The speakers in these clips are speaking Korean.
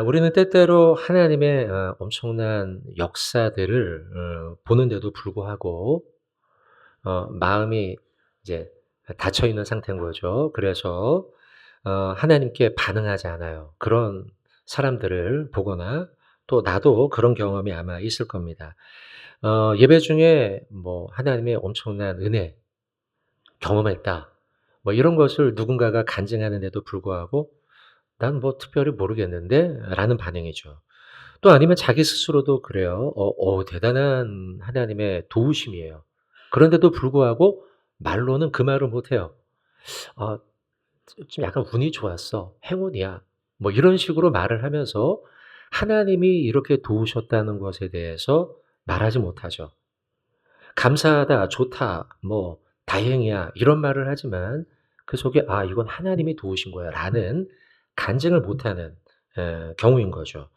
우리는 때때로 하나님의 엄청난 역사들을 보는데도 불구하고 마음이 이제 닫혀 있는 상태인 거죠. 그래서 하나님께 반응하지 않아요. 그런 사람들을 보거나 또 나도 그런 경험이 아마 있을 겁니다. 예배 중에 뭐 하나님의 엄청난 은혜 경험했다. 뭐 이런 것을 누군가가 간증하는데도 불구하고 '난 뭐 특별히 모르겠는데.'라는 반응이죠. 또 아니면 자기 스스로도 그래요. 대단한 하나님의 도우심이에요. 그런데도 불구하고 말로는 그 말을 못 해요. "아 좀 약간 운이 좋았어. 행운이야." 뭐 이런 식으로 말을 하면서 하나님이 이렇게 도우셨다는 것에 대해서 말하지 못하죠. "감사하다. 좋다. 뭐 다행이야." 이런 말을 하지만 그 속에 '아 이건 하나님이 도우신 거야.'라는 간증을 못하는 경우인 거죠.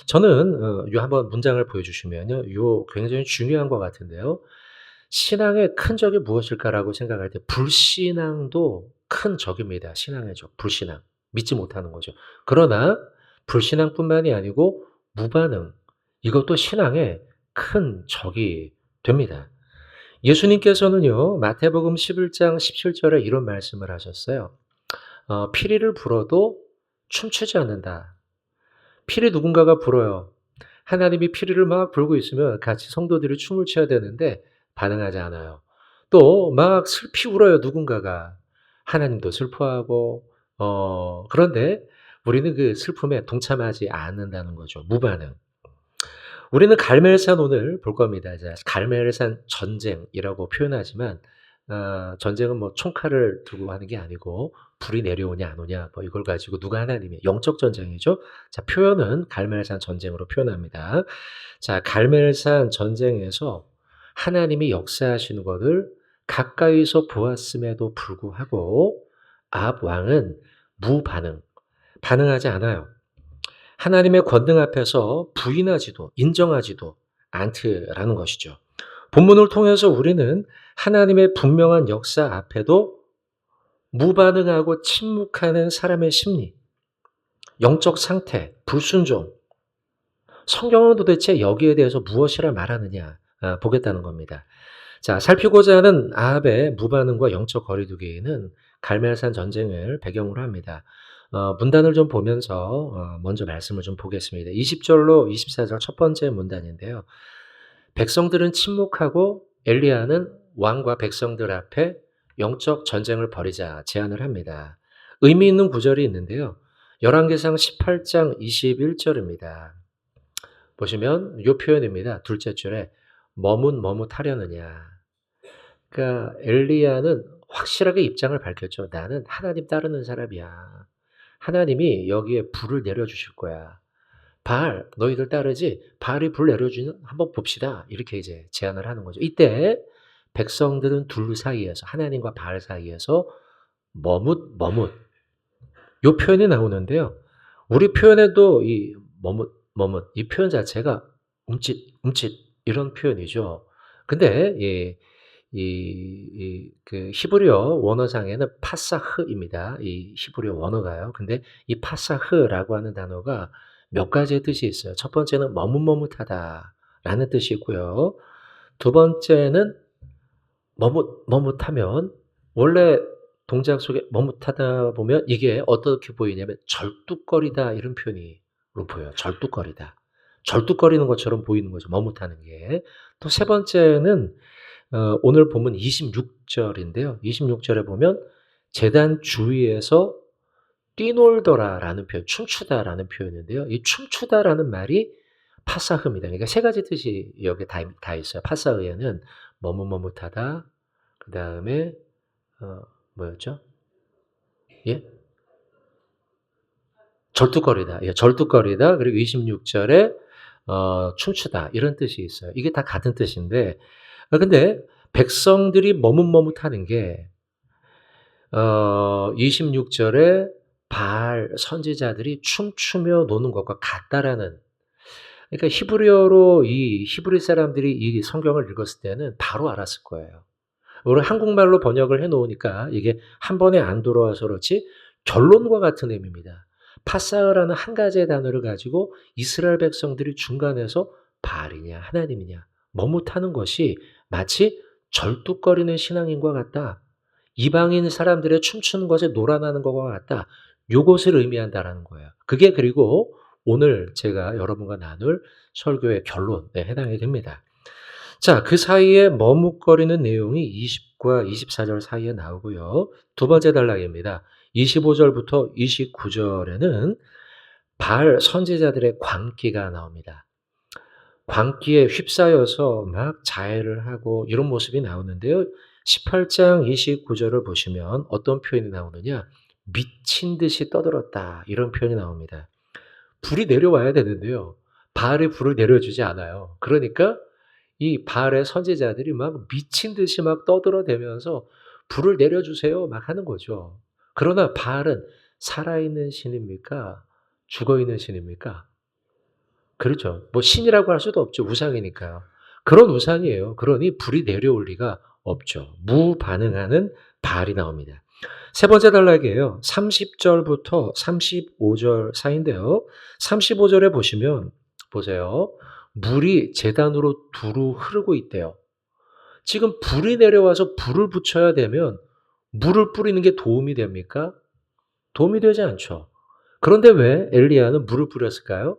저는 요 한번 문장을 보여주시면요. 요 굉장히 중요한 것 같은데요. '신앙의 큰 적이 무엇일까?'라고 생각할 때 불신앙도 큰 적입니다. 신앙의 적, 불신앙. 믿지 못하는 거죠. 그러나 불신앙뿐만이 아니고 무반응, 이것도 신앙의 큰 적이 됩니다. 예수님께서는요. 마태복음 11장 17절에 이런 말씀을 하셨어요. "피리를 불어도 춤추지 않는다." 피리 누군가가 불어요. 하나님이 피리를 막 불고 있으면 같이 성도들이 춤을 춰야 되는데 반응하지 않아요. 또 막 슬피 울어요, 누군가가. 하나님도 슬퍼하고 그런데 우리는 그 슬픔에 동참하지 않는다는 거죠. 무반응. 우리는 갈멜산 오늘 볼 겁니다. 이제 갈멜산 전쟁이라고 표현하지만 전쟁은 뭐 총칼을 들고 하는 게 아니고 불이 내려오냐 안 오냐 뭐 이걸 가지고 누가 하나님이 영적 전쟁이죠. 자, 표현은 갈멜산 전쟁으로 표현합니다. 자, 갈멜산 전쟁에서 하나님이 역사하시는 것을 가까이서 보았음에도 불구하고 아합 왕은 무반응, 반응하지 않아요. 하나님의 권능 앞에서 부인하지도 인정하지도 않더라는 것이죠. 본문을 통해서 우리는 하나님의 분명한 역사 앞에도 무반응하고 침묵하는 사람의 심리, 영적 상태, 불순종, 성경은 도대체 여기에 대해서 무엇이라 말하느냐 보겠다는 겁니다. 자, 살피고자 하는 아합의 무반응과 영적 거리두기는 갈멜산 전쟁을 배경으로 합니다. 문단을 좀 보면서 먼저 말씀을 좀 보겠습니다. 20절로 24절 첫 번째 문단인데요. 백성들은 침묵하고 엘리야는 왕과 백성들 앞에 영적 전쟁을 벌이자 제안을 합니다. 의미 있는 구절이 있는데요. 열왕기상 18장 21절입니다. 보시면 이 표현입니다. 둘째 줄에 머뭇머뭇하려느냐. 그러니까 엘리야는 확실하게 입장을 밝혔죠. 나는 하나님 따르는 사람이야. 하나님이 여기에 불을 내려주실 거야. 바알, 너희들 따르지? 바알이 불 내려주는 한번 봅시다. 이렇게 이제 제안을 하는 거죠. 이때 백성들은 둘 사이에서 하나님과 바알 사이에서 머뭇 요 표현이 나오는데요. 우리 표현에도 이 머뭇 이 표현 자체가 움찔 이런 표현이죠. 근데 그 히브리어 원어상에는 파사흐입니다. 이 히브리어 원어가요. 근데 이 파사흐라고 하는 단어가 몇 가지의 뜻이 있어요. 첫 번째는 머뭇머뭇하다라는 뜻이 있고요. 두 번째는 머뭇하면 원래 동작 속에 머뭇하다 보면 이게 어떻게 보이냐면 절뚝거리다 이런 표현으로 보여요. 절뚝거리다. 절뚝거리는 것처럼 보이는 거죠. 머뭇하는 게. 또 세 번째는 오늘 본문 26절인데요. 26절에 보면 제단 주위에서 뛰놀더라라는 표현, 춤추다라는 표현인데요. 이 춤추다라는 말이 파사흐입니다. 그러니까 세 가지 뜻이 여기 다 있어요. 파사흐에는 머뭇머뭇하다, 그 다음에 뭐였죠? 예? 절뚝거리다. 예, 절뚝거리다. 그리고 26절에 춤추다 이런 뜻이 있어요. 이게 다 같은 뜻인데 근데 백성들이 머뭇머뭇하는 게 26절에 바알 선지자들이 춤추며 노는 것과 같다라는, 그러니까 히브리어로 이 히브리 사람들이 이 성경을 읽었을 때는 바로 알았을 거예요. 우리 한국말로 번역을 해 놓으니까 이게 한 번에 안 들어와서 그렇지 결론과 같은 의미입니다. 파사흐라는 한 가지의 단어를 가지고 이스라엘 백성들이 중간에서 바알이냐 하나님이냐 머뭇하는 것이 마치 절뚝거리는 신앙인과 같다. 이방인 사람들의 춤추는 것에 놀아나는 것과 같다. 요것을 의미한다라는 거예요. 그게 그리고 오늘 제가 여러분과 나눌 설교의 결론에 해당이 됩니다. 자, 그 사이에 머뭇거리는 내용이 20과 24절 사이에 나오고요. 두 번째 단락입니다. 25절부터 29절에는 바알 선지자들의 광기가 나옵니다. 광기에 휩싸여서 막 자해를 하고 이런 모습이 나오는데요. 18장 29절을 보시면 어떤 표현이 나오느냐? 미친 듯이 떠들었다. 이런 표현이 나옵니다. 불이 내려와야 되는데요. 바알이 불을 내려주지 않아요. 그러니까 이 바알의 선지자들이 막 미친 듯이 막 떠들어대면서 불을 내려주세요 막 하는 거죠. 그러나 바알은 살아있는 신입니까? 죽어있는 신입니까? 그렇죠. 뭐 신이라고 할 수도 없죠. 우상이니까요. 그런 우상이에요. 그러니 불이 내려올 리가 없죠. 무반응하는 바알이 나옵니다. 세 번째 단락이에요. 30절부터 35절 사이인데요. 35절에 보시면 보세요. 물이 제단으로 두루 흐르고 있대요. 지금 불이 내려와서 불을 붙여야 되면 물을 뿌리는 게 도움이 됩니까? 도움이 되지 않죠. 그런데 왜 엘리야는 물을 뿌렸을까요?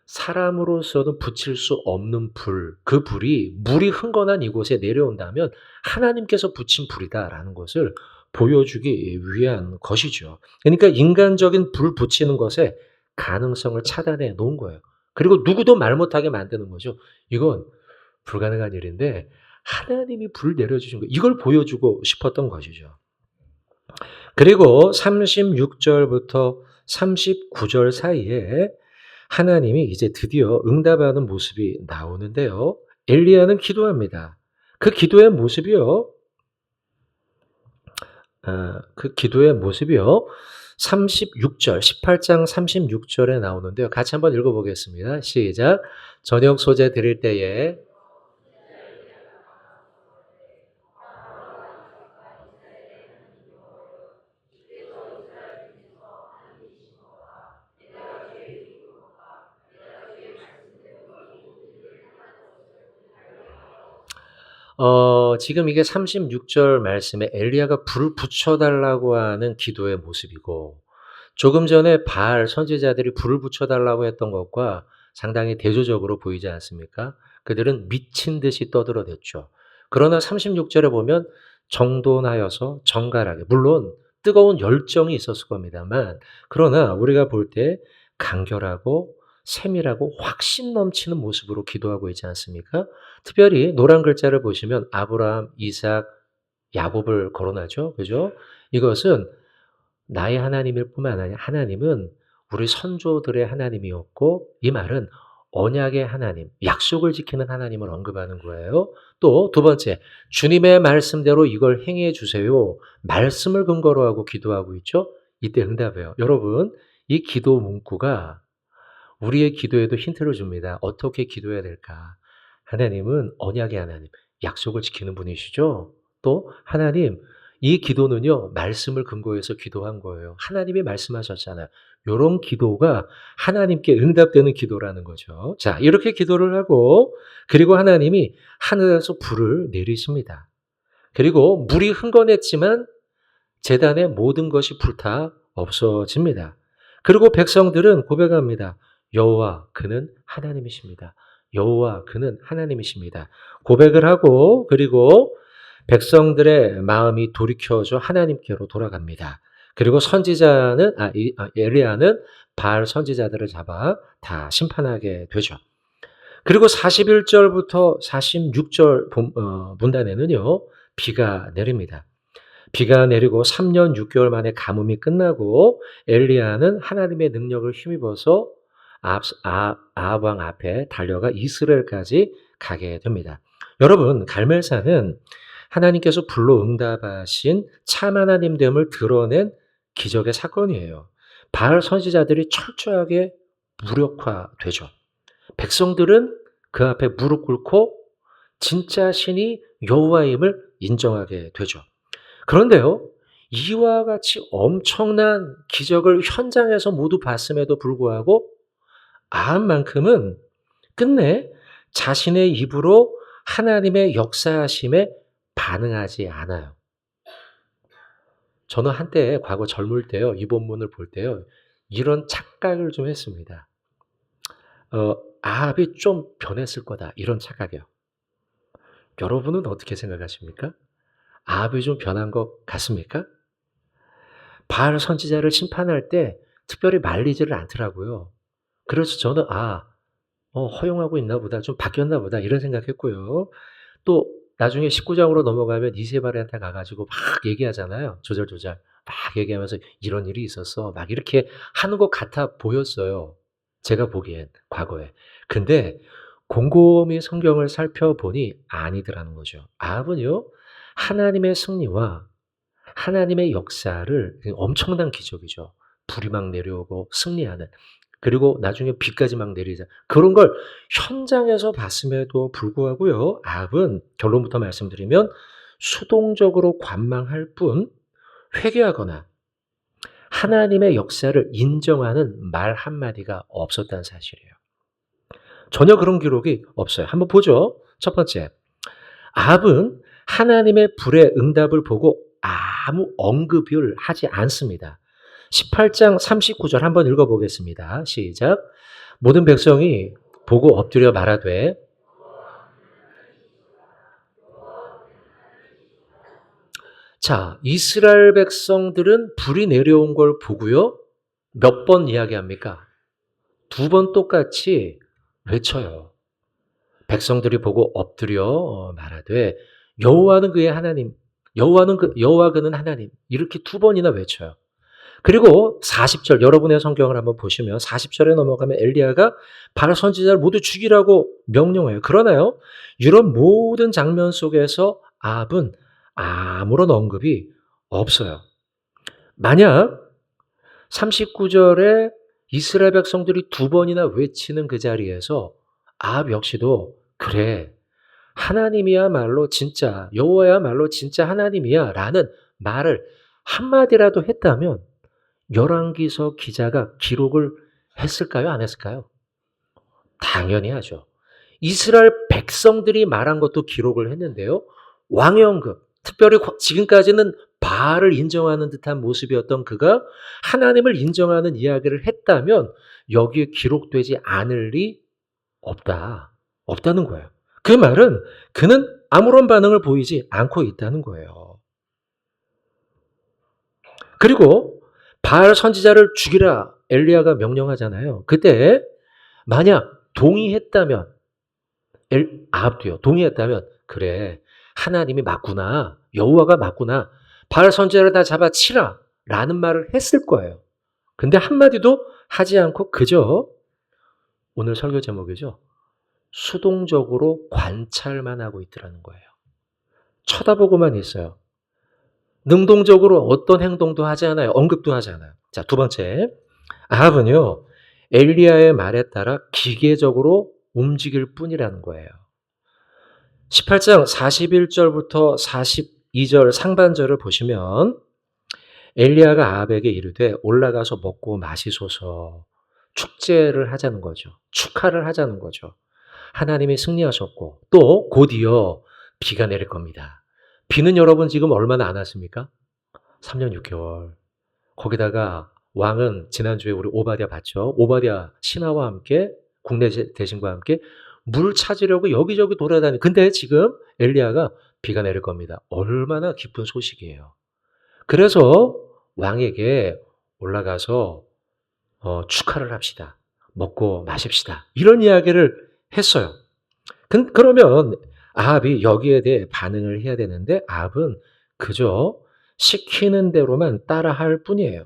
사람으로서는 붙일 수 없는 불, 그 불이 물이 흥건한 이곳에 내려온다면 하나님께서 붙인 불이다라는 것을 보여주기 위한 것이죠. 그러니까 인간적인 불 붙이는 것에 가능성을 차단해 놓은 거예요. 그리고 누구도 말 못하게 만드는 거죠. 이건 불가능한 일인데 하나님이 불 내려주신 거, 이걸 보여주고 싶었던 것이죠. 그리고 36절부터 39절 사이에 하나님이 이제 드디어 응답하는 모습이 나오는데요. 엘리야는 기도합니다. 그 기도의 모습이요. 36절, 18장 36절에 나오는데요. 같이 한번 읽어보겠습니다. 시작. 저녁 소재 드릴 때에 지금 이게 36절 말씀에 엘리야가 불을 붙여달라고 하는 기도의 모습이고, 조금 전에 바알 선지자들이 불을 붙여달라고 했던 것과 상당히 대조적으로 보이지 않습니까? 그들은 미친 듯이 떠들어댔죠. 그러나 36절에 보면 정돈하여서 정갈하게, 물론 뜨거운 열정이 있었을 겁니다만, 그러나 우리가 볼 때 간결하고 세밀하고 확신 넘치는 모습으로 기도하고 있지 않습니까? 특별히 노란 글자를 보시면 아브라함, 이삭, 야곱을 거론하죠. 그죠? 이것은 나의 하나님일 뿐만 아니라 하나님은 우리 선조들의 하나님이었고, 이 말은 언약의 하나님, 약속을 지키는 하나님을 언급하는 거예요. 또 두 번째, 주님의 말씀대로 이걸 행해 주세요. 말씀을 근거로 하고 기도하고 있죠. 이때 응답해요. 여러분, 이 기도 문구가 우리의 기도에도 힌트를 줍니다. 어떻게 기도해야 될까? 하나님은 언약의 하나님, 약속을 지키는 분이시죠. 또 하나님, 이 기도는요, 말씀을 근거해서 기도한 거예요. 하나님이 말씀하셨잖아요. 이런 기도가 하나님께 응답되는 기도라는 거죠. 자, 이렇게 기도를 하고, 그리고 하나님이 하늘에서 불을 내리십니다. 그리고 물이 흥건했지만 제단의 모든 것이 불타 없어집니다. 그리고 백성들은 고백합니다. 여호와 그는 하나님이십니다. 여호와 그는 하나님이십니다. 고백을 하고, 그리고 백성들의 마음이 돌이켜져 하나님께로 돌아갑니다. 그리고 선지자는 엘리야는 바알 선지자들을 잡아 다 심판하게 되죠. 그리고 41절부터 46절 문단에는요, 비가 내립니다. 비가 내리고 3년 6개월 만에 가뭄이 끝나고 엘리야는 하나님의 능력을 힘입어서 아합 왕 앞에 달려가 이스라엘까지 가게 됩니다. 여러분, 갈멜산은 하나님께서 불로 응답하신 참 하나님됨을 드러낸 기적의 사건이에요. 바알 선지자들이 철저하게 무력화되죠. 백성들은 그 앞에 무릎 꿇고 진짜 신이 여호와임을 인정하게 되죠. 그런데요, 이와 같이 엄청난 기적을 현장에서 모두 봤음에도 불구하고 아합만큼은 끝내 자신의 입으로 하나님의 역사하심에 반응하지 않아요. 저는 한때 과거 젊을 때요. 이 본문을 볼 때요. 이런 착각을 좀 했습니다. 아합이 좀 변했을 거다. 이런 착각이요. 여러분은 어떻게 생각하십니까? 아합이 좀 변한 것 같습니까? 바알 선지자를 심판할 때 특별히 말리지를 않더라고요. 그래서 저는 허용하고 있나 보다. 좀 바뀌었나 보다. 이런 생각했고요. 또 나중에 19장으로 넘어가면 이세벨한테 가가지고 막 얘기하잖아요. 조절조절. 막 얘기하면서 이런 일이 있었어. 막 이렇게 하는 것 같아 보였어요. 제가 보기엔 과거에. 근데 곰곰이 성경을 살펴보니 아니더라는 거죠. 아합은요. 하나님의 승리와 하나님의 역사를 엄청난 기적이죠. 불이 막 내려오고 승리하는. 그리고 나중에 비까지 막 내리자. 그런 걸 현장에서 봤음에도 불구하고요. 아합은 결론부터 말씀드리면 수동적으로 관망할 뿐 회개하거나 하나님의 역사를 인정하는 말 한마디가 없었다는 사실이에요. 전혀 그런 기록이 없어요. 한번 보죠. 첫 번째. 아합은 하나님의 불의 응답을 보고 아무 언급을 하지 않습니다. 18장 39절 한번 읽어보겠습니다. 시작. 모든 백성이 보고 엎드려 말하되 자, 이스라엘 백성들은 불이 내려온 걸 보고요. 몇 번 이야기합니까? 2번 똑같이 외쳐요. 백성들이 보고 엎드려 말하되 여호와는 그의 하나님, 여호와 그는 하나님 이렇게 2번이나 외쳐요. 그리고 40절 여러분의 성경을 한번 보시면 40절에 넘어가면 엘리야가 바알 선지자를 모두 죽이라고 명령해요. 그러나요? 이런 모든 장면 속에서 아합은 아무런 언급이 없어요. 만약 39절에 이스라엘 백성들이 2번이나 외치는 그 자리에서 아합 역시도 그래 하나님이야말로 진짜 여호와야말로 진짜 하나님이야 라는 말을 한마디라도 했다면 열왕기서 기자가 기록을 했을까요? 안 했을까요? 당연히 하죠. 이스라엘 백성들이 말한 것도 기록을 했는데요. 왕연급, 특별히 지금까지는 바알을 인정하는 듯한 모습이었던 그가 하나님을 인정하는 이야기를 했다면 여기에 기록되지 않을 리 없다는 거예요. 그 말은 그는 아무런 반응을 보이지 않고 있다는 거예요. 그리고 바알 선지자를 죽이라 엘리야가 명령하잖아요. 그때 만약 동의했다면 아합도요. 동의했다면 그래 하나님이 맞구나. 여호와가 맞구나. 바알 선지자를 다 잡아치라 라는 말을 했을 거예요. 근데 한마디도 하지 않고 그저 오늘 설교 제목이죠. 수동적으로 관찰만 하고 있더라는 거예요. 쳐다보고만 있어요. 능동적으로 어떤 행동도 하지 않아요. 언급도 하지 않아요. 자, 2번째. 아합은요. 엘리야의 말에 따라 기계적으로 움직일 뿐이라는 거예요. 18장 41절부터 42절 상반절을 보시면 엘리야가 아합에게 이르되 올라가서 먹고 마시소서 축제를 하자는 거죠. 축하를 하자는 거죠. 하나님이 승리하셨고 또 곧이어 비가 내릴 겁니다. 비는 여러분 지금 얼마나 안 왔습니까? 3년 6개월. 거기다가 왕은 지난주에 우리 오바댜 봤죠? 오바댜 신하와 함께 국내 대신과 함께 물 찾으려고 여기저기 돌아다니. 근데 지금 엘리야가 비가 내릴 겁니다. 얼마나 기쁜 소식이에요. 그래서 왕에게 올라가서 축하를 합시다. 먹고 마십시다. 이런 이야기를 했어요. 그러면 아합이 여기에 대해 반응을 해야 되는데 아합은 그저 시키는 대로만 따라할 뿐이에요.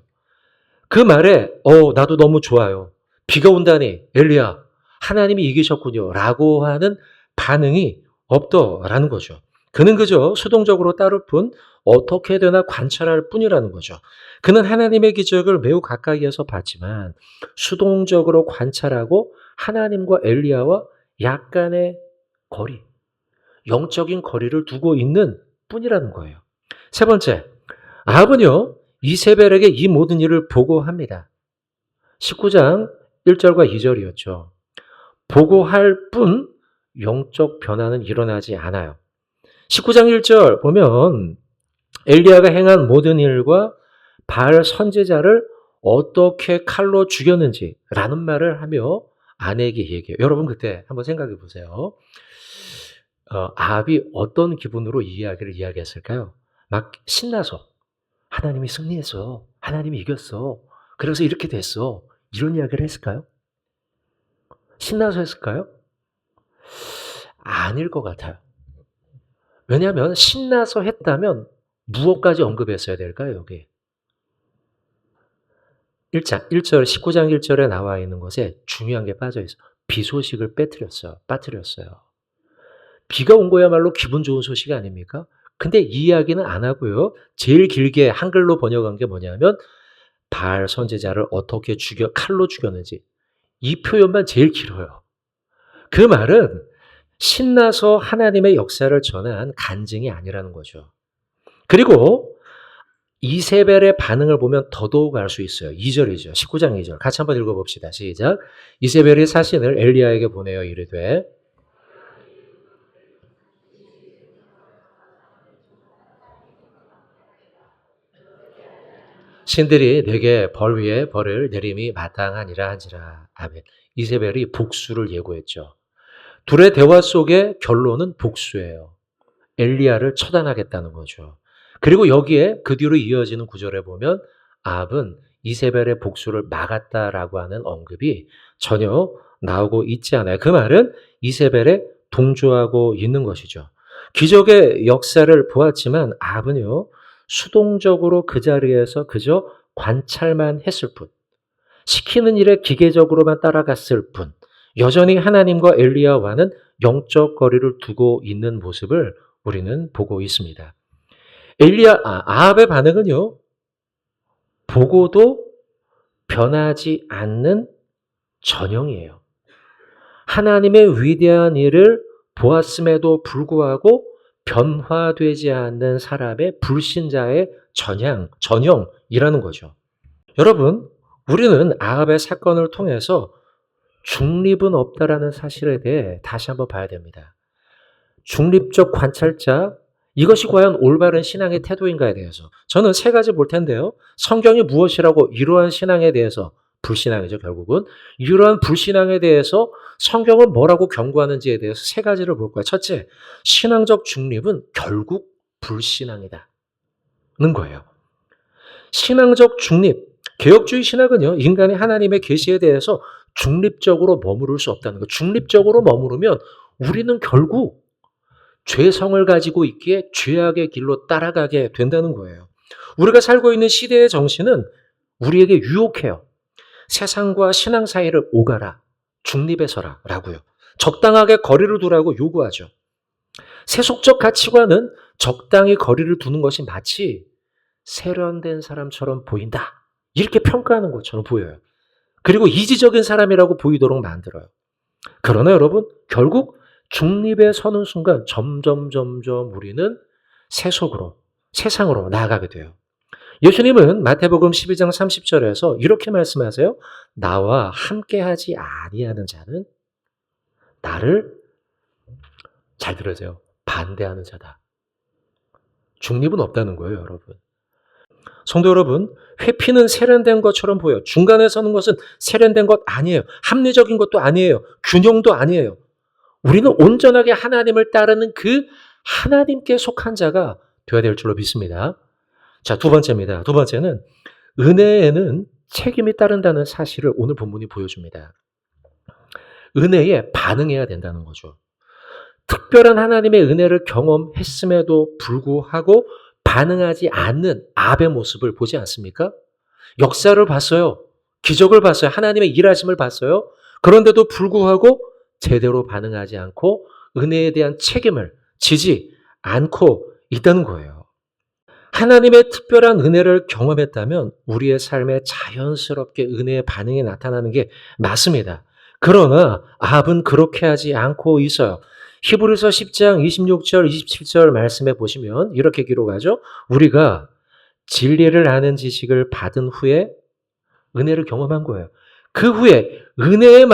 그 말에 나도 너무 좋아요. 비가 온다니 엘리야 하나님이 이기셨군요 라고 하는 반응이 없더라는 거죠. 그는 그저 수동적으로 따를 뿐 어떻게 되나 관찰할 뿐이라는 거죠. 그는 하나님의 기적을 매우 가까이에서 봤지만 수동적으로 관찰하고 하나님과 엘리야와 약간의 영적인 거리를 두고 있는 뿐이라는 거예요. 세 번째, 아합은요, 이세벨에게 이 모든 일을 보고합니다. 19장 1절과 2절이었죠. 보고할 뿐 영적 변화는 일어나지 않아요. 19장 1절 보면 엘리야가 행한 모든 일과 바알 선지자를 어떻게 칼로 죽였는지라는 말을 하며 아내에게 얘기해요. 여러분 그때 한번 생각해 보세요. 아합이 어떤 기분으로 이 이야기를 이야기했을까요? 막 신나서 하나님이 승리했어. 하나님이 이겼어. 그래서 이렇게 됐어. 이런 이야기를 했을까요? 신나서 했을까요? 아닐 것 같아요. 왜냐하면 신나서 했다면 무엇까지 언급했어야 될까요, 여기? 1장 19장 1절에 나와 있는 것에 중요한 게 빠져 있어. 비 소식을 빠뜨렸어요. 비가 온 거야말로 기분 좋은 소식 아닙니까? 근데 이 이야기는 안 하고요. 제일 길게 한글로 번역한 게 뭐냐면 바알 선지자를 어떻게 칼로 죽였는지. 이 표현만 제일 길어요. 그 말은 신나서 하나님의 역사를 전한 간증이 아니라는 거죠. 그리고 이세벨의 반응을 보면 더더욱 알 수 있어요. 2절이죠. 19장 2절. 같이 한번 읽어봅시다. 시작. 이세벨이 사신을 엘리야에게 보내어 이르되 신들이 내게 벌 위에 벌을 내림이 마땅하니라 한지라. 아멘. 이세벨이 복수를 예고했죠. 둘의 대화 속의 결론은 복수예요. 엘리야를 처단하겠다는 거죠. 그리고 여기에 그 뒤로 이어지는 구절에 보면 아합은 이세벨의 복수를 막았다라고 하는 언급이 전혀 나오고 있지 않아요. 그 말은 이세벨에 동조하고 있는 것이죠. 기적의 역사를 보았지만 아합은요, 수동적으로 그 자리에서 그저 관찰만 했을 뿐, 시키는 일에 기계적으로만 따라갔을 뿐, 여전히 하나님과 엘리야와는 영적 거리를 두고 있는 모습을 우리는 보고 있습니다. 아합의 반응은요, 보고도 변하지 않는 전형이에요. 하나님의 위대한 일을 보았음에도 불구하고 변화되지 않는 사람의 불신자의 전형이라는 거죠. 여러분, 우리는 아합의 사건을 통해서 중립은 없다라는 사실에 대해 다시 한번 봐야 됩니다. 중립적 관찰자, 이것이 과연 올바른 신앙의 태도인가에 대해서 저는 세 가지 볼 텐데요. 성경이 무엇이라고 이러한 신앙에 대해서 불신앙이죠, 결국은. 이러한 불신앙에 대해서 성경은 뭐라고 경고하는지에 대해서 세 가지를 볼 거예요. 첫째, 신앙적 중립은 결국 불신앙이다. 는 거예요. 신앙적 중립, 개혁주의 신학은요, 인간이 하나님의 계시에 대해서 중립적으로 머무를 수 없다는 거. 중립적으로 머무르면 우리는 결국 죄성을 가지고 있기에 죄악의 길로 따라가게 된다는 거예요. 우리가 살고 있는 시대의 정신은 우리에게 유혹해요. 세상과 신앙 사이를 오가라, 중립에 서라 라고요. 적당하게 거리를 두라고 요구하죠. 세속적 가치관은 적당히 거리를 두는 것이 마치 세련된 사람처럼 보인다, 이렇게 평가하는 것처럼 보여요. 그리고 이지적인 사람이라고 보이도록 만들어요. 그러나 여러분, 결국 중립에 서는 순간 점점 우리는 세상으로 나아가게 돼요. 예수님은 마태복음 12장 30절에서 이렇게 말씀하세요. 나와 함께하지 아니하는 자는 나를, 잘 들으세요, 반대하는 자다. 중립은 없다는 거예요, 여러분. 성도 여러분, 회피는 세련된 것처럼 보여요. 중간에 서는 것은 세련된 것 아니에요. 합리적인 것도 아니에요. 균형도 아니에요. 우리는 온전하게 하나님을 따르는 그 하나님께 속한 자가 되어야 될 줄로 믿습니다. 자, 두 번째입니다. 두 번째는 은혜에는 책임이 따른다는 사실을 오늘 본문이 보여줍니다. 은혜에 반응해야 된다는 거죠. 특별한 하나님의 은혜를 경험했음에도 불구하고 반응하지 않는 아합의 모습을 보지 않습니까? 역사를 봤어요. 기적을 봤어요. 하나님의 일하심을 봤어요. 그런데도 불구하고 제대로 반응하지 않고 은혜에 대한 책임을 지지 않고 있다는 거예요. 하나님의 특별한 은혜를 경험했다면 우리의 삶에 자연스럽게 은혜의 반응이 나타나는 게 맞습니다. 그러나 아합은 그렇게 하지 않고 있어요. 히브리서 10장 26절 27절 말씀에 보시면 이렇게 기록하죠. 우리가 진리를 아는 지식을 받은 후에 은혜를 경험한 거예요. 그 후에 은혜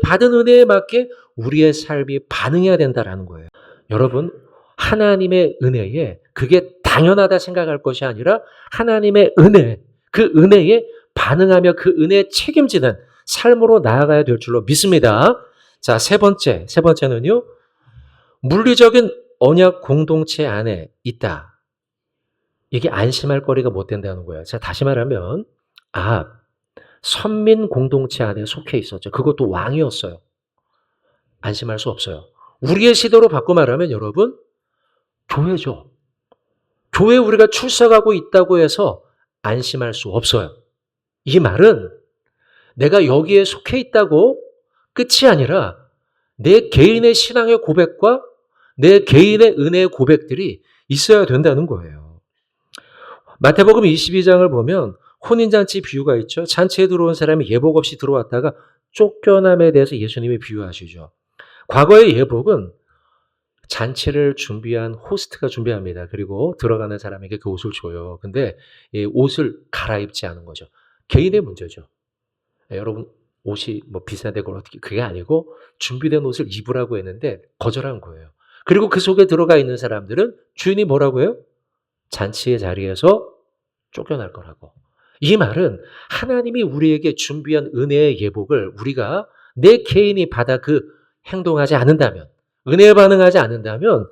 받은 은혜에 맞게 우리의 삶이 반응해야 된다라는 거예요. 여러분, 하나님의 은혜에 그게 당연하다 생각할 것이 아니라 하나님의 은혜, 그 은혜에 반응하며 그 은혜에 책임지는 삶으로 나아가야 될 줄로 믿습니다. 자, 세 번째는요. 물리적인 언약 공동체 안에 있다. 이게 안심할 거리가 못 된다는 거예요. 자, 다시 말하면 선민 공동체 안에 속해 있었죠. 그것도 왕이었어요. 안심할 수 없어요. 우리의 시대로 바꿔 말하면 여러분, 교회죠. 교회에 우리가 출석하고 있다고 해서 안심할 수 없어요. 이 말은 내가 여기에 속해 있다고 끝이 아니라 내 개인의 신앙의 고백과 내 개인의 은혜의 고백들이 있어야 된다는 거예요. 마태복음 22장을 보면 혼인잔치 비유가 있죠. 잔치에 들어온 사람이 예복 없이 들어왔다가 쫓겨남에 대해서 예수님이 비유하시죠. 과거의 예복은 잔치를 준비한 호스트가 준비합니다. 그리고 들어가는 사람에게 그 옷을 줘요. 근데 이 옷을 갈아입지 않은 거죠. 개인의 문제죠. 여러분 옷이 뭐 비싼데 그게 아니고 준비된 옷을 입으라고 했는데 거절한 거예요. 그리고 그 속에 들어가 있는 사람들은 주인이 뭐라고 해요? 잔치의 자리에서 쫓겨날 거라고. 이 말은 하나님이 우리에게 준비한 은혜의 예복을 우리가 내 개인이 받아 행동하지 않는다면, 은혜에 반응하지 않는다면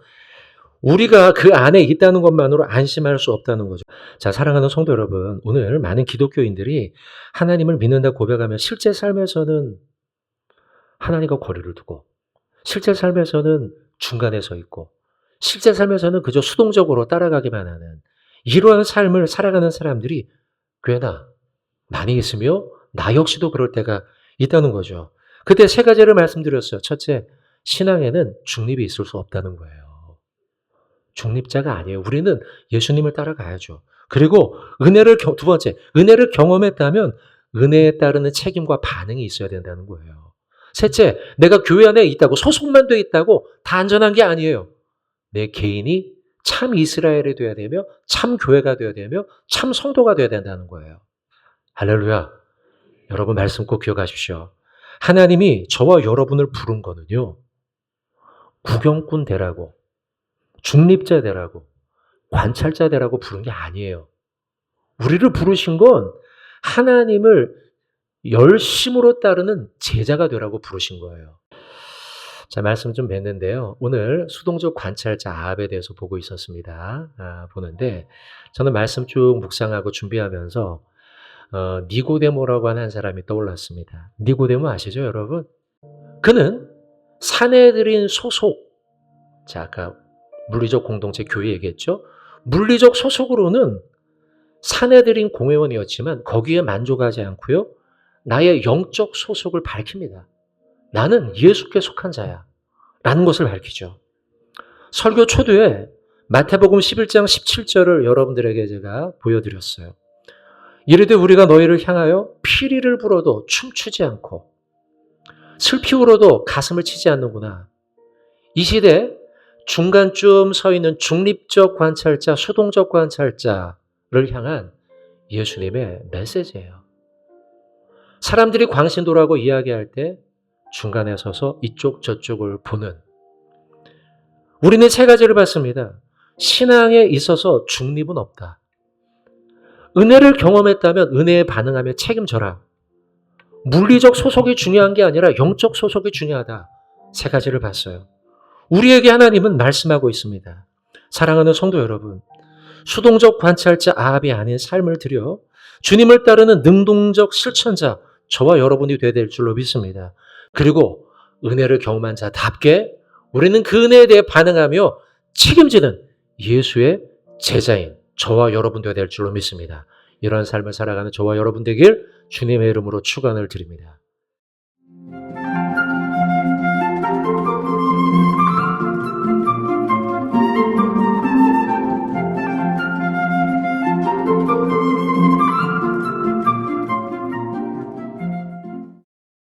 우리가 그 안에 있다는 것만으로 안심할 수 없다는 거죠. 자, 사랑하는 성도 여러분, 오늘 많은 기독교인들이 하나님을 믿는다 고백하면 실제 삶에서는 하나님과 거리를 두고, 실제 삶에서는 중간에 서 있고, 실제 삶에서는 그저 수동적으로 따라가기만 하는 이러한 삶을 살아가는 사람들이 꽤나 많이 있으며 나 역시도 그럴 때가 있다는 거죠. 그때 세 가지를 말씀드렸어요. 첫째, 신앙에는 중립이 있을 수 없다는 거예요. 중립자가 아니에요. 우리는 예수님을 따라가야죠. 그리고 두 번째, 은혜를 경험했다면 은혜에 따르는 책임과 반응이 있어야 된다는 거예요. 셋째, 내가 교회 안에 있다고, 소속만 돼 있다고 다 안전한 게 아니에요. 내 개인이 참 이스라엘이 되어야 되며 참 교회가 되어야 되며 참 성도가 되어야 된다는 거예요. 할렐루야. 여러분 말씀 꼭 기억하십시오. 하나님이 저와 여러분을 부른 거는요. 구경꾼 되라고, 중립자 되라고, 관찰자 되라고 부른 게 아니에요. 우리를 부르신 건 하나님을 열심으로 따르는 제자가 되라고 부르신 거예요. 자, 말씀 좀 맺는데요. 오늘 수동적 관찰자 아합에 대해서 보고 있었습니다. 보는데 저는 말씀 쭉 묵상하고 준비하면서 니고데모라고 하는 사람이 떠올랐습니다. 니고데모 아시죠, 여러분? 그는 사내들인 소속, 자, 아까 물리적 공동체 교회 얘기했죠? 물리적 소속으로는 사내들인 공회원이었지만 거기에 만족하지 않고요. 나의 영적 소속을 밝힙니다. 나는 예수께 속한 자야 라는 것을 밝히죠. 설교 초두에 마태복음 11장 17절을 여러분들에게 제가 보여드렸어요. 이르되 우리가 너희를 향하여 피리를 불어도 춤추지 않고 슬피 울어도 가슴을 치지 않는구나. 이 시대 중간쯤 서 있는 중립적 관찰자, 수동적 관찰자를 향한 예수님의 메시지예요. 사람들이 광신도라고 이야기할 때 중간에 서서 이쪽 저쪽을 보는, 우리는 세 가지를 봤습니다. 신앙에 있어서 중립은 없다. 은혜를 경험했다면 은혜에 반응하며 책임져라. 물리적 소속이 중요한 게 아니라 영적 소속이 중요하다. 세 가지를 봤어요. 우리에게 하나님은 말씀하고 있습니다. 사랑하는 성도 여러분, 수동적 관찰자 아합이 아닌 삶을 들여 주님을 따르는 능동적 실천자 저와 여러분이 되어야 될 줄로 믿습니다. 그리고 은혜를 경험한 자답게 우리는 그 은혜에 대해 반응하며 책임지는 예수의 제자인 저와 여러분 되어야 될 줄로 믿습니다. 이런 삶을 살아가는 저와 여러분 되길 주님의 이름으로 축원을 드립니다.